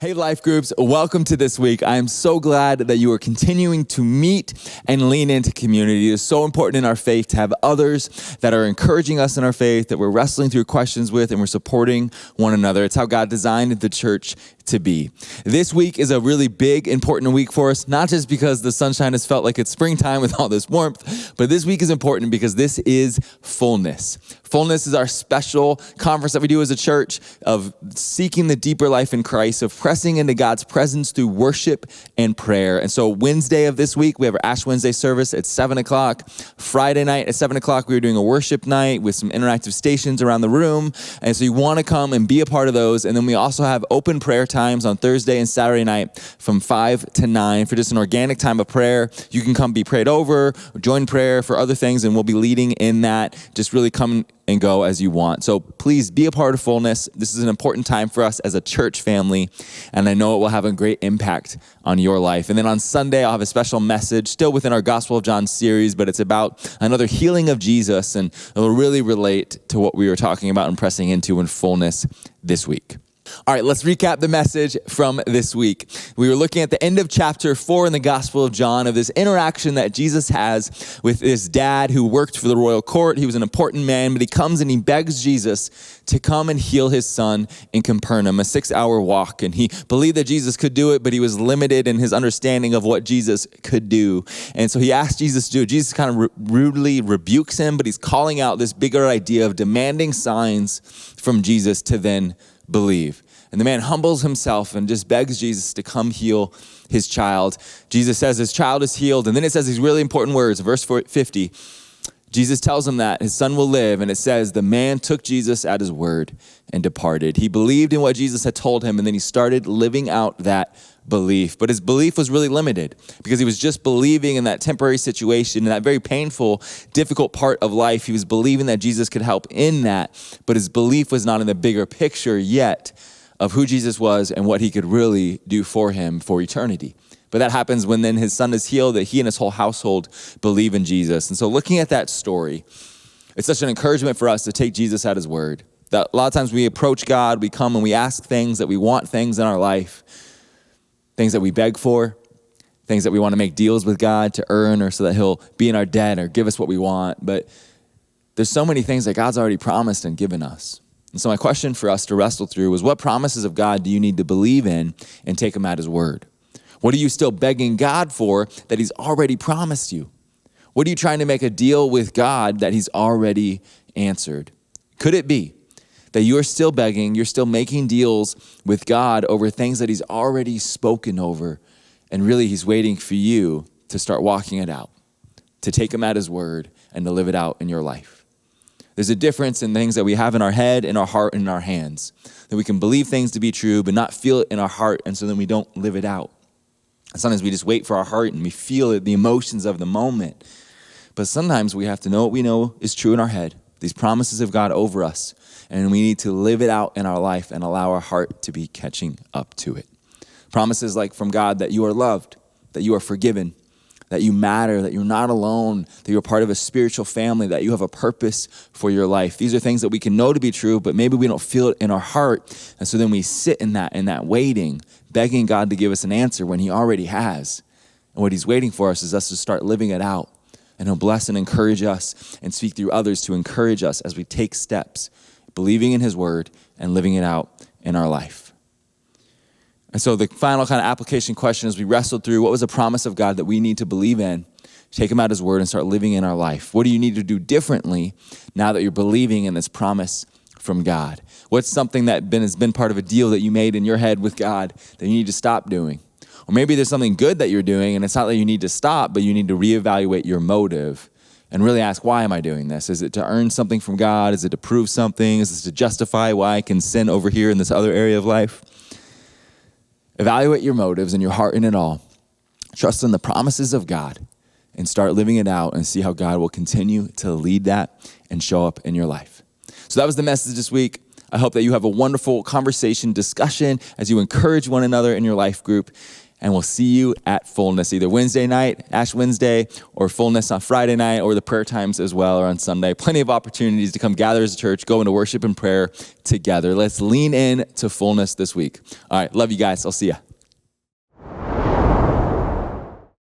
Hey, life groups, welcome to this week. I am so glad that you are continuing to meet and lean into community. It is so important in our faith to have others that are encouraging us in our faith, that we're wrestling through questions with, and we're supporting one another. It's how God designed the church to be. This week is a really big, important week for us, not just because the sunshine has felt like it's springtime with all this warmth, but this week is important because this is Fullness. Fullness is our special conference that we do as a church of seeking the deeper life in Christ, of pressing into God's presence through worship and prayer. And so Wednesday of this week, we have our Ash Wednesday service at 7 o'clock. Friday night at 7 o'clock, we are doing a worship night with some interactive stations around the room. And so you want to come and be a part of those. And then we also have open prayer times on Thursday and Saturday night from 5 to 9 for just an organic time of prayer. You can come be prayed over, or join prayer for other things, and we'll be leading in that. Just really come and go as you want. So please be a part of Fullness. This is an important time for us as a church family, and I know it will have a great impact on your life. And then on Sunday, I'll have a special message, still within our Gospel of John series, but it's about another healing of Jesus, and it will really relate to what we were talking about and pressing into in Fullness this week. All right, let's recap the message from this week. We were looking at the end of chapter 4 in the Gospel of John of this interaction that Jesus has with his dad who worked for the royal court. He was an important man, but he comes and he begs Jesus to come and heal his son in Capernaum, a 6-hour walk. And he believed that Jesus could do it, but he was limited in his understanding of what Jesus could do. And so he asked Jesus to do it. Jesus kind of rudely rebukes him, but he's calling out this bigger idea of demanding signs from Jesus to then believe. And the man humbles himself and just begs Jesus to come heal his child. Jesus says his child is healed. And then it says these really important words. Verse 50, Jesus tells him that his son will live. And it says the man took Jesus at his word and departed. He believed in what Jesus had told him, and then he started living out that belief. But his belief was really limited because he was just believing in that temporary situation, in that very painful, difficult part of life. He was believing that Jesus could help in that, but his belief was not in the bigger picture yet of who Jesus was and what he could really do for him for eternity. But that happens when then his son is healed, that he and his whole household believe in Jesus. And so looking at that story, it's such an encouragement for us to take Jesus at his word. That a lot of times we approach God, we come and we ask things, that we want things in our life, things that we beg for, things that we want to make deals with God to earn, or so that he'll be in our debt or give us what we want. But there's so many things that God's already promised and given us. And so my question for us to wrestle through was, what promises of God do you need to believe in and take him at his word? What are you still begging God for that he's already promised you? What are you trying to make a deal with God that he's already answered? Could it be that you're still begging, you're still making deals with God over things that he's already spoken over, and really he's waiting for you to start walking it out, to take him at his word and to live it out in your life? There's a difference in things that we have in our head, in our heart, and in our hands, that we can believe things to be true but not feel it in our heart, and so then we don't live it out. And sometimes we just wait for our heart and we feel it, the emotions of the moment. But sometimes we have to know what we know is true in our head, these promises of God over us, and we need to live it out in our life and allow our heart to be catching up to it. Promises like from God that you are loved, that you are forgiven, that you matter, that you're not alone, that you're part of a spiritual family, that you have a purpose for your life. These are things that we can know to be true, but maybe we don't feel it in our heart. And so then we sit in that waiting, begging God to give us an answer when he already has. And what he's waiting for us is us to start living it out. And he'll bless and encourage us and speak through others to encourage us as we take steps, believing in his word and living it out in our life. And so the final kind of application question as we wrestled through, what was a promise of God that we need to believe in, take him at his word and start living in our life? What do you need to do differently now that you're believing in this promise from God? What's something that has been part of a deal that you made in your head with God that you need to stop doing? Or maybe there's something good that you're doing and it's not that you need to stop, but you need to reevaluate your motive and really ask, why am I doing this? Is it to earn something from God? Is it to prove something? Is it to justify why I can sin over here in this other area of life? Evaluate your motives and your heart in it all. Trust in the promises of God and start living it out and see how God will continue to lead that and show up in your life. So that was the message this week. I hope that you have a wonderful conversation, discussion as you encourage one another in your life group. and we'll see you at Fullness, either Wednesday night, Ash Wednesday, or Fullness on Friday night, or the prayer times as well, or on Sunday. Plenty of opportunities to come gather as a church, go into worship and prayer together. Let's lean in to Fullness this week. All right, love you guys. I'll see you.